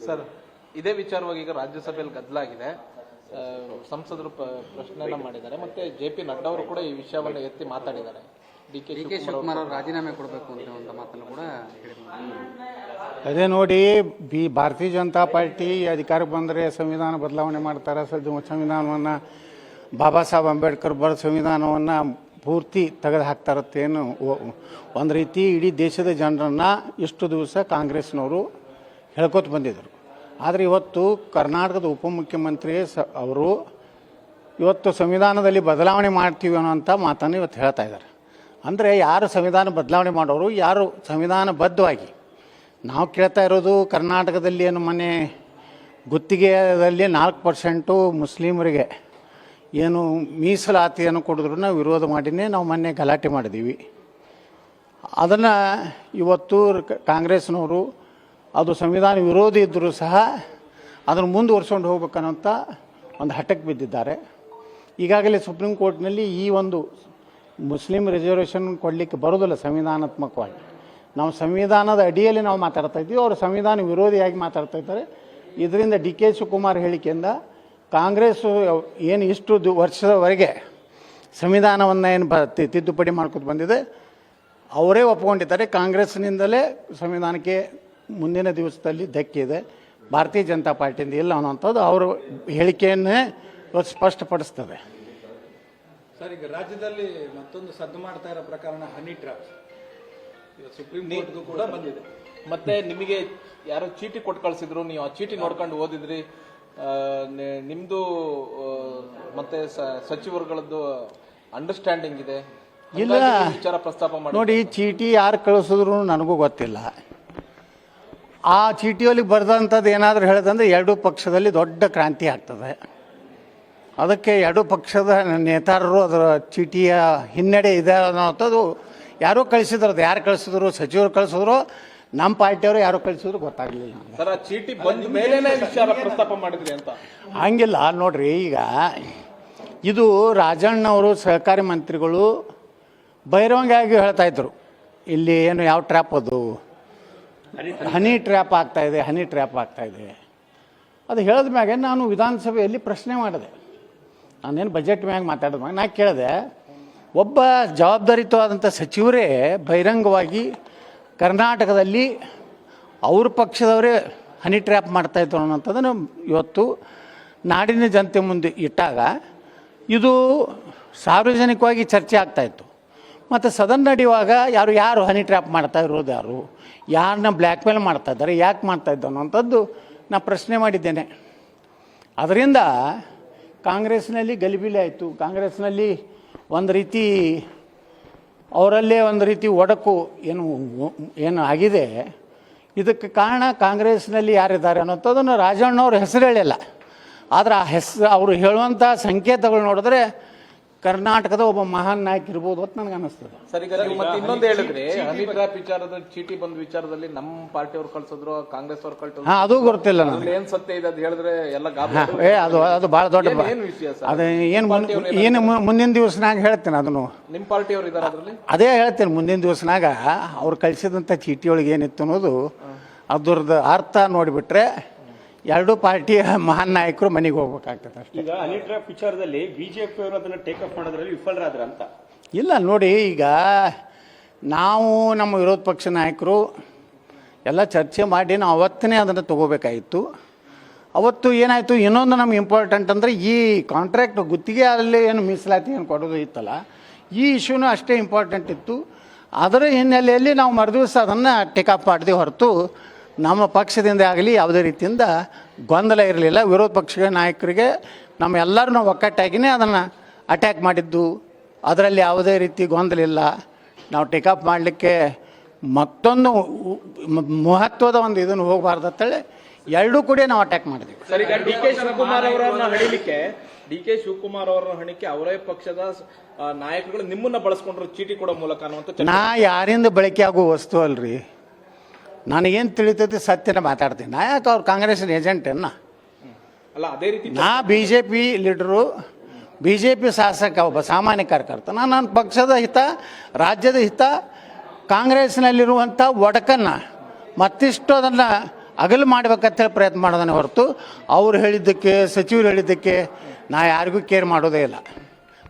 Sir, ಇದೇ ವಿಚಾರವಾಗಿ ಈಗ ರಾಜ್ಯಸಭೆಯಲ್ಲಿ ಗದ್ದಲಾಗಿದೆ. ಸಂಸದರು ಪ್ರಶ್ನೆಯನ್ನ ಮಾಡಿದ್ದಾರೆ. ಮತ್ತೆ ಜೆ.ಪಿ. ನಡ್ಡಾ ಅವರು ಕೂಡ ಈ ವಿಷಯವನ್ನು ಎತ್ತಿ ಮಾತಾಡಿದ್ದಾರೆ. ಡಿ ಕೆ ಶಿವಕುಮಾರ್ ಅವರು ರಾಜೀನಾಮೆ ಕೊಡಬೇಕು ಅಂತ ಮಾತನ್ನು ಕೂಡ ಹೇಳಿದ್ದಾರೆ. ಅದೇ ನೋಡಿ, ಭಾರತೀಯ ಜನತಾ ಪಾರ್ಟಿ ಅಧಿಕಾರಕ್ಕೆ ಬಂದರೆ ಸಂವಿಧಾನ ಬದಲಾವಣೆ ಮಾಡ್ತಾರೆ. ಸಂವಿಧಾನವನ್ನು ಬಾಬಾ ಸಾಹೇಬ್ ಅಂಬೇಡ್ಕರ್ ಬರೆದ ಸಂವಿಧಾನವನ್ನು ಪೂರ್ತಿ ತೆಗೆದು ಹಾಕ್ತಾರತ್ತೇನು ಒಂದು ರೀತಿ ಇಡೀ ದೇಶದ ಜನರನ್ನು ಇಷ್ಟು ದಿವಸ ಕಾಂಗ್ರೆಸ್ನವರು ಹೇಳ್ಕೊತ ಬಂದಿದ್ದರು. ಆದರೆ ಇವತ್ತು ಕರ್ನಾಟಕದ ಉಪಮುಖ್ಯಮಂತ್ರಿ ಅವರು ಇವತ್ತು ಸಂವಿಧಾನದಲ್ಲಿ ಬದಲಾವಣೆ ಮಾಡ್ತೀವಿ ಅನ್ನೋಂಥ ಮಾತನ್ನು ಇವತ್ತು ಹೇಳ್ತಾ ಇದ್ದಾರೆ. ಅಂದರೆ ಯಾರು ಸಂವಿಧಾನ ಬದಲಾವಣೆ ಮಾಡೋರು, ಯಾರು ಸಂವಿಧಾನಬದ್ಧವಾಗಿ ನಾವು ಇರೋದು ಕರ್ನಾಟಕದಲ್ಲಿ ಏನು ಮೊನ್ನೆ ಗುತ್ತಿಗೆಯಲ್ಲಿ 4% ಮುಸ್ಲಿಮರಿಗೆ ಏನು ಮೀಸಲಾತಿಯನ್ನು ಕೊಡಿದ್ರು ನಾವು ವಿರೋಧ ಮಾಡಿನೇ ನಾವು ಮೊನ್ನೆ ಗಲಾಟೆ ಮಾಡಿದ್ದೀವಿ. ಅದನ್ನು ಇವತ್ತು ಕಾಂಗ್ರೆಸ್ನವರು ಅದು ಸಂವಿಧಾನ ವಿರೋಧಿ ಇದ್ದರೂ ಸಹ ಅದನ್ನು ಮುಂದುವರ್ಸ್ಕೊಂಡು ಹೋಗ್ಬೇಕನ್ನೋಂಥ ಒಂದು ಹಠಕ್ಕೆ ಬಿದ್ದಿದ್ದಾರೆ. ಈಗಾಗಲೇ ಸುಪ್ರೀಂ ಕೋರ್ಟ್ನಲ್ಲಿ ಈ ಒಂದು ಮುಸ್ಲಿಂ ರಿಸರ್ವೇಷನ್ ಕೊಡಲಿಕ್ಕೆ ಬರೋದಿಲ್ಲ ಸಂವಿಧಾನಾತ್ಮಕವಾಗಿ. ನಾವು ಸಂವಿಧಾನದ ಅಡಿಯಲ್ಲಿ ನಾವು ಮಾತಾಡ್ತಾ ಇದ್ದೀವಿ, ಅವರು ಸಂವಿಧಾನ ವಿರೋಧಿಯಾಗಿ ಮಾತಾಡ್ತಾ ಇದ್ದಾರೆ. ಇದರಿಂದ ಡಿ ಕೆ ಶಿವಕುಮಾರ್ ಹೇಳಿಕೆಯಿಂದ ಕಾಂಗ್ರೆಸ್ ಏನು ಇಷ್ಟು ವರ್ಷದವರೆಗೆ ಸಂವಿಧಾನವನ್ನು ಏನು ತಿದ್ದುಪಡಿ ಮಾಡ್ಕೊತ ಬಂದಿದೆ ಅವರೇ ಒಪ್ಕೊಂಡಿದ್ದಾರೆ. ಕಾಂಗ್ರೆಸ್ನಿಂದಲೇ ಸಂವಿಧಾನಕ್ಕೆ ಮುಂದಿನ ದಿವಸದಲ್ಲಿ ಧಕ್ಕೆ ಇದೆ, ಭಾರತೀಯ ಜನತಾ ಪಾರ್ಟಿಯಿಂದ ಇಲ್ಲ ಅನ್ನೋಂಥದ್ದು ಅವರು ಹೇಳಿಕೆಯನ್ನೇ ಸ್ಪಷ್ಟಪಡಿಸ್ತದೆ. ಸರ್, ಈಗ ರಾಜ್ಯದಲ್ಲಿ ಮತ್ತೊಂದು ಸದ್ದು ಮಾಡ್ತಾ ಇರೋ ಪ್ರಕರಣ ಹನಿ ಟ್ರ್ಯಾಪ್ ಸುಪ್ರೀಂ ಕೋರ್ಟ್ಗೂ ಕೂಡ ಬಂದಿದೆ. ಮತ್ತೆ ನಿಮಗೆ ಯಾರೋ ಚೀಟಿ ಕೊಟ್ಟು ಕಳಿಸಿದ್ರು, ನೀವು ಆ ಚೀಟಿ ನೋಡ್ಕೊಂಡು ಓದಿದ್ರಿ. ನಿಮ್ದು ಮತ್ತೆ ಸಚಿವರುಗಳದ್ದು ಅಂಡರ್ಸ್ಟ್ಯಾಂಡಿಂಗ್ ಇದೆ ಇಲ್ಲ ವಿಚಾರ ಪ್ರಸ್ತಾಪ ಮಾಡಿ. ನೋಡಿ, ಚೀಟಿ ಯಾರು ಕಳಿಸಿದ್ರು ನನಗೂ ಗೊತ್ತಿಲ್ಲ. ಆ ಚೀಟಿಯಲ್ಲಿ ಬರೆದಂಥದ್ದು ಏನಾದರೂ ಹೇಳಿದಂದ್ರೆ ಎರಡೂ ಪಕ್ಷದಲ್ಲಿ ದೊಡ್ಡ ಕ್ರಾಂತಿ ಆಗ್ತದೆ. ಅದಕ್ಕೆ ಎರಡೂ ಪಕ್ಷದ ನೇತಾರರು ಅದರ ಚೀಟಿಯ ಹಿನ್ನಡೆ ಇದೆ ಅನ್ನೋಂಥದ್ದು ಯಾರೋ ಕಳಿಸಿದ್ರು. ಅದು ಯಾರು ಕಳಿಸಿದ್ರು, ಸಚಿವರು ಕಳಿಸಿದ್ರು, ನಮ್ಮ ಪಾರ್ಟಿಯವರು ಯಾರು ಕಳಿಸಿದ್ರು ಗೊತ್ತಾಗಲಿಲ್ಲ. ಸರ್, ಆ ಚೀಟಿ ಬಂದ ಮೇಲೆ ವಿಚಾರ ಪ್ರಸ್ತಾಪ ಮಾಡಿದ್ರಿ ಅಂತ ಹಂಗಿಲ್ಲ ನೋಡ್ರಿ. ಈಗ ಇದು ರಾಜಣ್ಣವರು ಸಹಕಾರಿ ಮಂತ್ರಿಗಳು ಬಹಿರಂಗವಾಗಿ ಹೇಳ್ತಾ ಇದ್ರು, ಇಲ್ಲಿ ಏನು ಯಾವ ಟ್ರ್ಯಾಪ್ ಅದು ಹನಿ ಟ್ರ್ಯಾಪ್ ಆಗ್ತಾಯಿದೆ, ಹನಿ ಟ್ರ್ಯಾಪ್ ಆಗ್ತಾಯಿದೆ. ಅದು ಹೇಳಿದ ಮ್ಯಾಗೆ ನಾನು ವಿಧಾನಸಭೆಯಲ್ಲಿ ಪ್ರಶ್ನೆ ಮಾಡಿದೆ. ನಾನೇನು ಬಜೆಟ್ ಮ್ಯಾಗ ಮಾತಾಡಿದ ಮ್ಯಾಗ ನಾ ಕೇಳಿದೆ, ಒಬ್ಬ ಜವಾಬ್ದಾರಿಯುತವಾದಂಥ ಸಚಿವರೇ ಬಹಿರಂಗವಾಗಿ ಕರ್ನಾಟಕದಲ್ಲಿ ಅವ್ರ ಪಕ್ಷದವರೇ ಹನಿ ಟ್ರ್ಯಾಪ್ ಮಾಡ್ತಾಯಿದ್ರು ಅನ್ನೋಂಥದ್ದನ್ನು ಇವತ್ತು ನಾಡಿನ ಜನತೆ ಮುಂದೆ ಇಟ್ಟಾಗ ಇದು ಸಾರ್ವಜನಿಕವಾಗಿ ಚರ್ಚೆ ಆಗ್ತಾಯಿತ್ತು. ಮತ್ತು ಸದನ ನಡೆಯುವಾಗ ಯಾರು ಹನಿ ಟ್ರ್ಯಾಪ್ ಮಾಡ್ತಾ ಇರೋದು, ಯಾರನ್ನ ಬ್ಲ್ಯಾಕ್ ಮೇಲ್ ಮಾಡ್ತಾ ಇದ್ದಾರೆ, ಯಾಕೆ ಮಾಡ್ತಾಯಿದ್ದು ಅನ್ನೋಂಥದ್ದು ನಾ ಪ್ರಶ್ನೆ ಮಾಡಿದ್ದೇನೆ. ಅದರಿಂದ ಕಾಂಗ್ರೆಸ್ನಲ್ಲಿ ಗಲಿಬಿಲಿ ಆಯಿತು. ಕಾಂಗ್ರೆಸ್ನಲ್ಲಿ ಒಂದು ರೀತಿ ಅವರಲ್ಲೇ ಒಂದು ರೀತಿ ಒಡಕು ಏನು ಆಗಿದೆ. ಇದಕ್ಕೆ ಕಾರಣ ಕಾಂಗ್ರೆಸ್ನಲ್ಲಿ ಯಾರಿದ್ದಾರೆ ಅನ್ನೋಂಥದ್ದನ್ನು ರಾಜಣ್ಣವ್ರ ಹೆಸರು ಹೇಳಿಲ್ಲ. ಆದರೆ ಆ ಅವರು ಹೇಳುವಂಥ ಸಂಕೇತಗಳು ನೋಡಿದ್ರೆ ಕರ್ನಾಟಕದ ಒಬ್ಬ ಮಹಾನ್ ನಾಯಕ ಇರ್ಬೋದು ಅಂತ ನನಗೆ ಅನಿಸ್ತದೆ. ಸರ್, ಈಗ ಮತ್ತೆ ಇನ್ನೊಂದು ಹೇಳಿದ್ರಿ, ಹನಿ ಟ್ರ್ಯಾಪ್ ವಿಚಾರದ ಚೀಟಿ ಬಂದ ವಿಚಾರದಲ್ಲಿ ನಮ್ಮ ಪಾರ್ಟಿ ಅವ್ರು ಕಳ್ಸಿದ್ರು, ಕಾಂಗ್ರೆಸ್ ಅವ್ರು ಕಳ್ಸಿದ್ರು. ಅದು ಗೊತ್ತಿಲ್ಲ ನನಗೆ. ಏನ್ ಸತ್ಯ ಇದೆ ಅದು ಹೇಳಿದ್ರೆ ಎಲ್ಲ ಅದು ಭಾಳ ದೊಡ್ಡ ವಿಷಯ. ಅದು ಏನು ಮುಂದಿನ ದಿವಸನಾಗ ಹೇಳ್ತೇನೆ. ಅದನ್ನು ನಿಮ್ಮ ಪಾರ್ಟಿ ಅವ್ರು ಇದ್ದಾರೆ ಅದರಲ್ಲಿ. ಅದೇ ಹೇಳ್ತೇನೆ, ಮುಂದಿನ ದಿವಸನಾಗ ಅವ್ರು ಕಳಿಸಿದಂಥ ಚೀಟಿಯೊಳಗೆ ಏನಿತ್ತು ಅನ್ನೋದು ಅದ್ರದ್ದು ಅರ್ಥ ನೋಡಿಬಿಟ್ರೆ ಎರಡೂ ಪಾರ್ಟಿಯ ಮಹಾನ್ ನಾಯಕರು ಮನೆಗೆ ಹೋಗ್ಬೇಕಾಗ್ತದೆ ಅಷ್ಟೇ. ಈಗ ಹನಿ ಟ್ರ್ಯಾಪ್ ವಿಚಾರದಲ್ಲಿ ಬಿಜೆಪಿ ಅವರು ಅದನ್ನು ಟೇಕ್ ಅಪ್ ಮಾಡೋದ್ರಲ್ಲಿ ವಿಫಲರಾದ್ರ ಅಂತ. ಇಲ್ಲ ನೋಡಿ, ಈಗ ನಾವು ನಮ್ಮ ವಿರೋಧ ಪಕ್ಷ ನಾಯಕರು ಎಲ್ಲ ಚರ್ಚೆ ಮಾಡಿ ನಾವು ಅವತ್ತೇ ಅದನ್ನು ತಗೋಬೇಕಾಗಿತ್ತು. ಅವತ್ತು ಏನಾಯಿತು, ಇನ್ನೊಂದು ನಮ್ಗೆ ಇಂಪಾರ್ಟೆಂಟ್ ಅಂದರೆ ಈ ಕಾಂಟ್ರಾಕ್ಟ್ ಗುತ್ತಿಗೆ ಅಲ್ಲಿ ಏನು ಮೀಸಲಾತಿ ಏನು ಕೊಡೋದು ಇತ್ತಲ್ಲ, ಈ ಇಶ್ಯೂನೂ ಅಷ್ಟೇ ಇಂಪಾರ್ಟೆಂಟ್ ಇತ್ತು. ಅದರ ಹಿನ್ನೆಲೆಯಲ್ಲಿ ನಾವು ಮರುದಿವಸ ಅದನ್ನು ಟೇಕಪ್ ಮಾಡಿದೆ ಹೊರತು ನಮ್ಮ ಪಕ್ಷದಿಂದ ಆಗಲಿ ಯಾವುದೇ ರೀತಿಯಿಂದ ಗೊಂದಲ ಇರಲಿಲ್ಲ. ವಿರೋಧ ಪಕ್ಷದ ನಾಯಕರಿಗೆ ನಮ್ಮೆಲ್ಲರೂ ನಾವು ಒಕ್ಕಟ್ಟಾಗಿಯೇ ಅದನ್ನು ಅಟ್ಯಾಕ್ ಮಾಡಿದ್ದು, ಅದರಲ್ಲಿ ಯಾವುದೇ ರೀತಿ ಗೊಂದಲ ಇಲ್ಲ. ನಾವು ಟೇಕಪ್ ಮಾಡಲಿಕ್ಕೆ ಮತ್ತೊಂದು ಮಹತ್ವದ ಒಂದು ಇದನ್ನು ಹೋಗಬಾರ್ದು ಅಂತೇಳಿ ಎರಡೂ ಕೂಡ ನಾವು ಅಟ್ಯಾಕ್ ಮಾಡಿದ್ವಿ. ಸರ್, ಈಗ ಡಿ ಕೆ ಶಿವಕುಮಾರ್ ಅವರನ್ನ ಹಣಿಕೆ ಅವರೇ ಪಕ್ಷದ ನಾಯಕರುಗಳು ನಿಮ್ಮನ್ನ ಬಳಸ್ಕೊಂಡ್ರು ಚೀಟಿ ಕೊಡೋ ಮೂಲಕ ಅನ್ನುವಂಥ. ನಾ ಯಾರಿಂದ ಬಳಕೆ ಆಗೋ ವಸ್ತು ಅಲ್ರಿ, ನನಗೇನು ತಿಳಿತೈತಿ ಸತ್ಯನ ಮಾತಾಡ್ತೀನಿ. ನಾ ಯಾಕೆ ಅವ್ರು ಕಾಂಗ್ರೆಸ್ನ ಏಜೆಂಟನ್ನ ಅಲ್ಲ, ಅದೇ ರೀತಿ ನಾ BJP ಲೀಡರು, BJP ಶಾಸಕ, ಒಬ್ಬ ಸಾಮಾನ್ಯ ಕಾರ್ಯಕರ್ತ. ನಾನು ನನ್ನ ಪಕ್ಷದ ಹಿತ, ರಾಜ್ಯದ ಹಿತ, ಕಾಂಗ್ರೆಸ್ನಲ್ಲಿರುವಂಥ ಒಡಕನ್ನು ಮತ್ತಿಷ್ಟು ಅದನ್ನು ಅಗಲು ಮಾಡ್ಬೇಕಂತೇಳಿ ಪ್ರಯತ್ನ ಮಾಡೋದನ್ನೇ ಹೊರತು ಅವ್ರು ಹೇಳಿದ್ದಕ್ಕೆ ಸಚಿವರು ಹೇಳಿದ್ದಕ್ಕೆ ನಾ ಯಾರಿಗೂ ಕೇರ್ ಮಾಡೋದೇ ಇಲ್ಲ.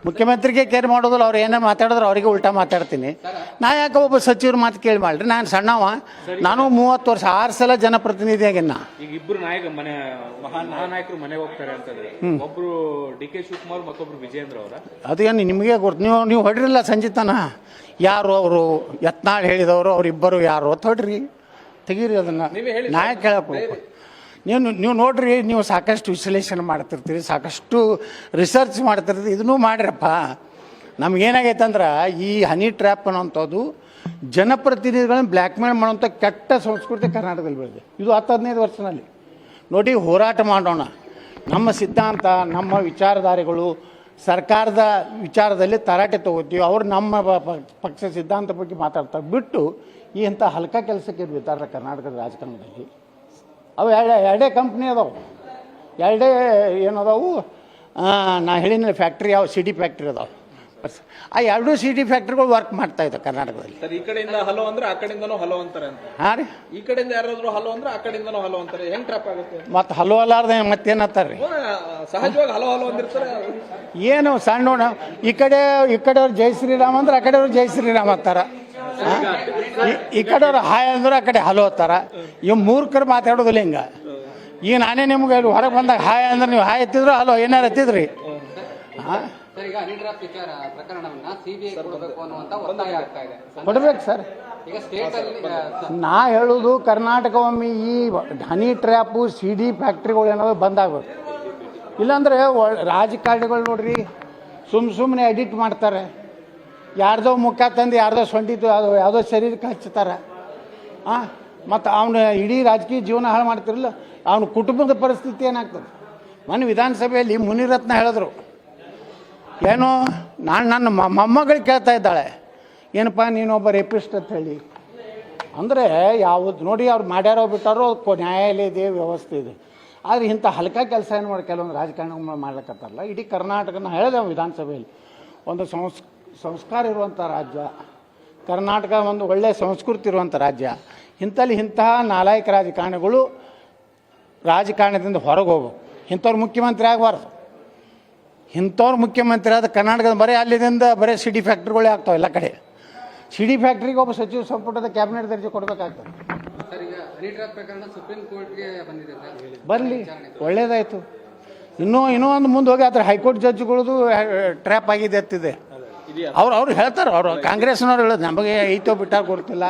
ಮುಖ್ಯಮಂತ್ರಿಗೆ ಕೇರ್ ಮಾಡೋದಿಲ್ಲ. ಅವ್ರು ಏನೇ ಮಾತಾಡಿದ್ರೆ ಅವರಿಗೆ ಉಲ್ಟಾ ಮಾತಾಡ್ತೀನಿ. ನಾ ಯಾಕೆ ಒಬ್ಬ ಸಚಿವ್ರ ಮಾತು ಕೇಳಿ ಮಾಡ್ರಿ, ನಾನು ಸಣ್ಣವ, ನಾನು 30 ವರ್ಷ 6 ಸಲ ಜನಪ್ರತಿನಿಧಿ ಆಗಿನ. ಈಗ ಇಬ್ರು ಮಹಾನಾಯಕರು ಮನೆಗೆ ಹೋಗ್ತಾರೆ ಅಂತಂದ್ರೆ ಒಬ್ರು DK ಶಿವಕುಮಾರ್ ಮತ್ತೊಬ್ರು ವಿಜಯೇಂದ್ರ ಅವರ, ಅದೇನು ನಿಮಗೆ ಗೊತ್ತು. ನೀವು ಹೊಡ್ರಿಲ್ಲ ಸಂಜಿತನ ಯಾರು ಅವರು ಯತ್ನಾಳ್ ಹೇಳಿದವರು ಅವರಿಬ್ಬರು ಯಾರು ಅಂತ ಹೊಡ್ರಿ, ತೆಗೀರಿ ಅದನ್ನು. ನಾ ಕೇಳಕ್ಕೆ ನೀವು ನೋಡ್ರಿ, ನೀವು ಸಾಕಷ್ಟು ವಿಶ್ಲೇಷಣೆ ಮಾಡ್ತಿರ್ತೀರಿ, ಸಾಕಷ್ಟು ರಿಸರ್ಚ್ ಮಾಡ್ತಿರ್ತೀರಿ, ಇದನ್ನೂ ಮಾಡಿರಪ್ಪ. ನಮಗೇನಾಗೈತೆ ಅಂದ್ರೆ ಈ ಹನಿ ಟ್ರ್ಯಾಪ್ ಅನ್ನೋಂಥದ್ದು ಜನಪ್ರತಿನಿಧಿಗಳನ್ನ ಬ್ಲ್ಯಾಕ್ ಮೇಲ್ ಮಾಡೋಂಥ ಕೆಟ್ಟ ಸಂಸ್ಕೃತಿ ಕರ್ನಾಟಕದಲ್ಲಿ ಬೆಳೆದಿದೆ. ಇದು 10-15 ವರ್ಷದಲ್ಲಿ ನೋಡಿ. ಹೋರಾಟ ಮಾಡೋಣ, ನಮ್ಮ ಸಿದ್ಧಾಂತ, ನಮ್ಮ ವಿಚಾರಧಾರೆಗಳು ಸರ್ಕಾರದ ವಿಚಾರದಲ್ಲಿ ತರಾಟೆ ತಗೋತೀವಿ. ಅವ್ರು ನಮ್ಮ ಪಕ್ಷ ಸಿದ್ಧಾಂತ ಬಗ್ಗೆ ಮಾತಾಡ್ತಾರೆ ಬಿಟ್ಟು ಈ ಇಂಥ ಹಲ್ಕ ಕೆಲಸಕ್ಕೆ ಬಿದ್ದಾರೆ ಕರ್ನಾಟಕದ ರಾಜಕಾರಣದಲ್ಲಿ. ಅವು ಎರಡೇ ಕಂಪ್ನಿ ಅದಾವೆ, ಎರಡೇ ಏನದಾವು, ನಾ ಹೇಳಿನ ಫ್ಯಾಕ್ಟ್ರಿ ಯಾವ ಸಿಡಿ ಫ್ಯಾಕ್ಟ್ರಿ ಅದಾವೆ. ಆ ಎರಡೂ ಸಿಡಿ ಫ್ಯಾಕ್ಟ್ರಿಗಳು ವರ್ಕ್ ಮಾಡ್ತಾ ಇದ್ದಾವೆ ಕರ್ನಾಟಕದಲ್ಲಿ. ಸರ್, ಈ ಕಡೆಯಿಂದ ಹಲೋ ಅಂದ್ರೆ ಆ ಕಡೆಯಿಂದನೂ ಹಲೋ ಅಂತಾರೆ ಅಂತ. ಹಾಂ ರೀ, ಈ ಕಡೆಯಿಂದ ಯಾರಾದ್ರೂ ಹಲೋ ಅಂದ್ರೆ ಆ ಕಡೆಯಿಂದನೂ ಹಲೋ ಅಂತಾರೆ. ಹೆಂಗ್ ಟ್ರಾಪ್ ಆಗುತ್ತೆ? ಮತ್ತು ಹಲೋ ಅಲ್ಲಾರ್ದೆ ಮತ್ತೇನತ್ತಾರೆ ರೀ? ಸಹಜವಾಗಿ ಹಲೋ ಹಲೋ ಅಂದಿರ್ತಾರೆ. ಏನು ಸಣ್ಣ ಈ ಕಡೆಯವ್ರು ಜೈ ಶ್ರೀರಾಮ್ ಅಂದ್ರೆ ಆ ಕಡೆಯವ್ರು ಜೈ ಶ್ರೀರಾಮ್ ಅಂತಾರ. ಈ ಕಡೆಯವ್ರು ಹಾಯ್ ಅಂದ್ರೆ ಆ ಕಡೆ ಹಲೋ ಅಂತಾರ. ಇವ್ ಮೂರ್ಖರು ಮಾತಾಡೋದಿಲ್ಲ ಹಿಂಗ. ಈಗ ನಾನೇ ನಿಮ್ಗೆ ಹೊರಗೆ ಬಂದಾಗ ಹಾಯ್ ಅಂದ್ರೆ ನೀವು ಹಾಯ್ ಎತ್ತಿದ್ರು ಹಲೋ ಏನಾರು ಎತ್ತಿದ್ರಿ. ಹಾಂ, ಈಗ ಹನಿ ಟ್ರ್ಯಾಪ್ ವಿಚಾರ ಪ್ರಕರಣವನ್ನ CBI ಕೊಡಬೇಕು ಅನ್ನುವಂತ ಒತ್ತಾಯ ಆಗ್ತಾ ಇದೆ. ಕೊಡ್ಬೇಕು ಸರ್. ಈಗ ಸ್ಟೇಟ್ ಅಲ್ಲಿ ನಾ ಹೇಳುದು ಕರ್ನಾಟಕ ಒಮ್ಮೆ ಈ ಹನಿ ಟ್ರ್ಯಾಪು ಸಿಡಿ ಫ್ಯಾಕ್ಟ್ರಿಗಳು ಏನಾದ್ರು ಬಂದಾಗಬೇಕು. ಇಲ್ಲಾಂದ್ರೆ ರಾಜಕಾರಣಿಗಳು ನೋಡ್ರಿ ಸುಮ್ಮನೆ ಎಡಿಟ್ ಮಾಡ್ತಾರೆ. ಯಾರ್ದೋ ಮುಖ ತಂದು ಯಾರ್ದೋ ಸೊಂಡಿದ್ದು ಅದು ಯಾವುದೋ ಶರೀರಕ್ಕೆ ಹಚ್ತಾರೆ. ಮತ್ತು ಅವನ ಇಡೀ ರಾಜಕೀಯ ಜೀವನ ಹಾಳು ಮಾಡ್ತಿರಲಿಲ್ಲ. ಅವನ ಕುಟುಂಬದ ಪರಿಸ್ಥಿತಿ ಏನಾಗ್ತದೆ? ಮೊನ್ನೆ ವಿಧಾನಸಭೆಯಲ್ಲಿ ಮುನಿರತ್ನ ಹೇಳಿದ್ರು, ಏನೋ ನನ್ನ ಮೊಮ್ಮಗಳು ಕೇಳ್ತಾ ಇದ್ದಾಳೆ, ಏನಪ್ಪ ನೀನೊಬ್ಬ ರೇಪಿಸ್ಟ್ ಅಂತ ಹೇಳಿ. ಅಂದರೆ ಯಾವುದು ನೋಡಿ, ಅವ್ರು ಮಾಡ್ಯಾರೋ ಬಿಟ್ಟಾರೋ ನ್ಯಾಯಾಲಯ ಇದೆ, ವ್ಯವಸ್ಥೆ ಇದೆ. ಆದರೆ ಇಂಥ ಹಲ್ಕ ಕೆಲಸ ಏನು ಮಾಡಿ ಕೆಲವೊಂದು ರಾಜಕಾರಣಿಗಳು ಮಾಡ್ಲಿಕ್ಕತ್ತಾರಲ್ಲ. ಇಡೀ ಕರ್ನಾಟಕನ ಹೇಳಿದೆ ವಿಧಾನಸಭೆಯಲ್ಲಿ, ಒಂದು ಸಂಸ್ಕಾರ ಇರುವಂಥ ರಾಜ್ಯ ಕರ್ನಾಟಕ, ಒಂದು ಒಳ್ಳೆಯ ಸಂಸ್ಕೃತಿ ಇರುವಂಥ ರಾಜ್ಯ. ಇಂತಹ ನಾಲಾಯಕ ರಾಜಕಾರಣಿಗಳು ರಾಜಕಾರಣದಿಂದ ಹೊರಗೆ ಹೋಗ್ಬೇಕು. ಇಂಥವ್ರು ಮುಖ್ಯಮಂತ್ರಿ ಆಗಬಾರ್ದು. ಇಂಥವ್ರು ಮುಖ್ಯಮಂತ್ರಿ ಆದ ಕರ್ನಾಟಕದ ಅಲ್ಲಿಂದ ಬರೀ ಸಿಡಿ ಫ್ಯಾಕ್ಟ್ರಿಗಳೇ ಆಗ್ತಾವೆ ಎಲ್ಲ ಕಡೆ. ಸಿಡಿ ಫ್ಯಾಕ್ಟ್ರಿಗೆ ಒಬ್ಬ ಸಚಿವ ಸಂಪುಟದ ಕ್ಯಾಬಿನೆಟ್ ದರ್ಜೆ ಕೊಡಬೇಕಾಗ್ತದೆ. ಸರ್, ಈಗ ಹನಿ ಟ್ರ್ಯಾಪ್ ಪ್ರಕರಣ ಸುಪ್ರೀಂ ಕೋರ್ಟ್ಗೆ ಬಂದಿದೆ. ಬರಲಿ, ಒಳ್ಳೇದಾಯಿತು. ಇನ್ನೂ ಒಂದು ಮುಂದೆ ಹೋಗಿ ಅದ್ರ ಹೈಕೋರ್ಟ್ ಜಡ್ಜ್ಗಳದು ಟ್ರ್ಯಾಪ್ ಆಗಿದೆ ಅಂತಿದೆ. ಅವ್ರು ಹೇಳ್ತಾರೆ, ಅವರು ಕಾಂಗ್ರೆಸ್ನವ್ರು ಹೇಳೋದು ನಮಗೆ ಐತೋ ಬಿಟ್ಟಾಗ ಗೊತ್ತಿಲ್ಲ.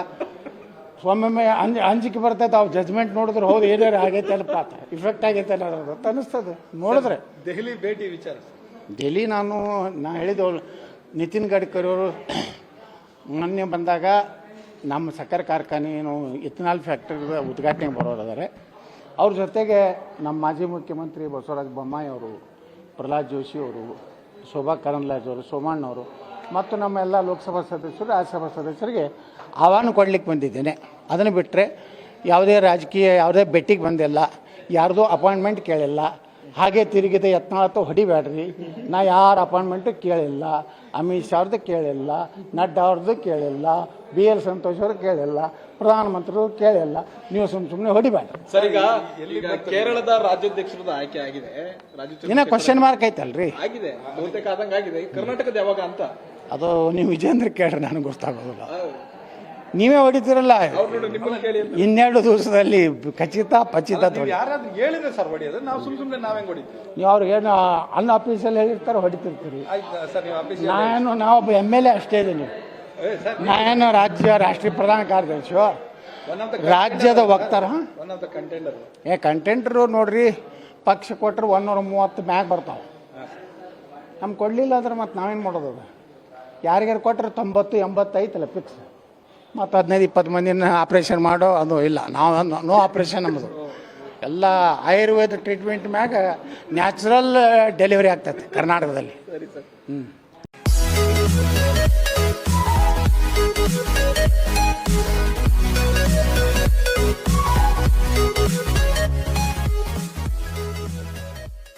ಒಮ್ಮೊಮ್ಮೆ ಅಂಜಿಕೆ ಬರ್ತೈತೆ. ಅವ್ರು ಜಜ್ಮೆಂಟ್ ನೋಡಿದ್ರೆ ಹೌದು ಏನಾರು ಆಗೈತೆ ಅಲ್ಪ ಇಫೆಕ್ಟ್ ಆಗೈತೆ ಅನ್ನೋದು ಅಂತ ಅನ್ನಿಸ್ತದೆ ನೋಡಿದ್ರೆ. ದೆಹಲಿ ಭೇಟಿ ವಿಚಾರ, ದೆಹಲಿ ನಾ ಹೇಳಿದವಳು ನಿತಿನ್ ಗಡ್ಕರಿ ಅವರು ಮೊನ್ನೆ ಬಂದಾಗ ನಮ್ಮ ಸಕ್ಕರೆ ಕಾರ್ಖಾನೆ ಏನು ಇಥನಾಲ್ ಫ್ಯಾಕ್ಟ್ರಿ ಉದ್ಘಾಟನೆಗೆ ಬರೋರಿದ್ದಾರೆ. ಅವ್ರ ಜೊತೆಗೆ ನಮ್ಮ ಮಾಜಿ ಮುಖ್ಯಮಂತ್ರಿ ಬಸವರಾಜ ಬೊಮ್ಮಾಯಿ ಅವರು, ಪ್ರಹ್ಲಾದ್ ಜೋಶಿ ಅವರು, ಶೋಭಾ ಕರಂದ್ಲಾಜೆ ಅವರು, ಸೋಮಣ್ಣವರು ಮತ್ತು ನಮ್ಮ ಎಲ್ಲ ಲೋಕಸಭಾ ಸದಸ್ಯರು, ರಾಜ್ಯಸಭಾ ಸದಸ್ಯರಿಗೆ ಆಹ್ವಾನ ಕೊಡ್ಲಿಕ್ಕೆ ಬಂದಿದ್ದೇನೆ. ಅದನ್ನು ಬಿಟ್ಟರೆ ಯಾವುದೇ ರಾಜಕೀಯ ಯಾವುದೇ ಭೇಟಿಗೆ ಬಂದಿಲ್ಲ, ಯಾರ್ದೂ ಅಪಾಯಿಂಟ್ಮೆಂಟ್ ಕೇಳಿಲ್ಲ. ಹಾಗೆ ತಿರುಗಿದ ಯತ್ನಾಳತ್ತು ಹೊಡಿಬೇಡ್ರಿ. ನಾ ಯಾರ ಅಪಾಯಿಂಟ್ಮೆಂಟು ಕೇಳಿಲ್ಲ, ಅಮಿತ್ ಶಾ ಅವ್ರದ್ದು ಕೇಳಿಲ್ಲ, ನಡ್ಡಾ ಅವ್ರದ್ದು ಕೇಳಿಲ್ಲ, BL ಸಂತೋಷ್ ಅವ್ರು ಕೇಳಿಲ್ಲ, ಪ್ರಧಾನಮಂತ್ರಿಗಳು ಕೇಳಿಲ್ಲ. ನೀವು ಸುಮ್ಮನೆ ಹೊಡಿಬೇಡ್ರಿ. ಸರ್, ಈಗ ಕೇರಳದ ರಾಜ್ಯಾಧ್ಯಕ್ಷರದ ಆಯ್ಕೆ ಆಗಿದೆ. ಏನೋ ಕ್ವಶನ್ ಮಾರ್ಕ್ ಐತಲ್ರಿ? ಆಗಿದೆ, ಬಹುತೇಕ ಆದಂಗೆ ಆಗಿದೆ. ಕರ್ನಾಟಕದ ಯಾವಾಗ ಅಂತ ಅದು ನೀವು ವಿಜೇಂದ್ರ ಕೇಳ್ರಿ, ನನಗೆ ಗೊತ್ತಾಗೋದಿಲ್ಲ. ನೀವೇ ಹೊಡಿತೀರಲ್ಲ. 12 ದಿವಸದಲ್ಲಿ ಖಚಿತ ಯಾರಾದ್ರೂ ಹೇಳಿದ್ರೆ ಸರ್ ಹೊಡಿಯೋದು, ನಾವು ಸುಮ್ಮನೆ ನಾವೇ ಹೊಡಿತೀವಿ. ನೀವು ಅವ್ರಿಗೆ ಏನು ಅನ್ನ ಆಫೀಸಲ್ಲಿ ಹೇಳಿರ್ತಾರೆ ಹೊಡಿತಿರ್ತೀರಿ. ಸರ್, ನೀವು ಆಫೀಸ್ ನಾವೊಬ್ಬ MLA ಅಷ್ಟೇ ಇದ್ದೀನಿ. ನಾನು ರಾಷ್ಟ್ರೀಯ ಪ್ರಧಾನ ಕಾರ್ಯದರ್ಶಿ, ರಾಜ್ಯದ ವಕ್ತಾರ. ಕಂಟೆಂಟ್ರು ನೋಡ್ರಿ, ಪಕ್ಷ ಕೊಟ್ಟರೆ 130 ಮ್ಯಾಗ ಬರ್ತಾವೆ. ನಮ್ಗೆ ಕೊಡಲಿಲ್ಲ ಅಂದ್ರೆ ಮತ್ತೆ ನಾವೇನು ಮಾಡೋದು? ಯಾರಿಗಾರು ಕೊಟ್ಟರೆ 90-80 ಐತಲ್ಲ ಫಿಕ್ಸ್. ಮತ್ತು 15-20 ಮಂದಿನ ಆಪ್ರೇಷನ್ ಮಾಡೋ ಅದು ಇಲ್ಲ. ನಾವು ನೋ ಆಪ್ರೇಷನ್ ನಮ್ಮದು ಎಲ್ಲ ಆಯುರ್ವೇದ ಟ್ರೀಟ್ಮೆಂಟ್ ಮ್ಯಾಗ ನ್ಯಾಚುರಲ್ ಡೆಲಿವರಿ ಆಗ್ತೈತೆ ಕರ್ನಾಟಕದಲ್ಲಿ.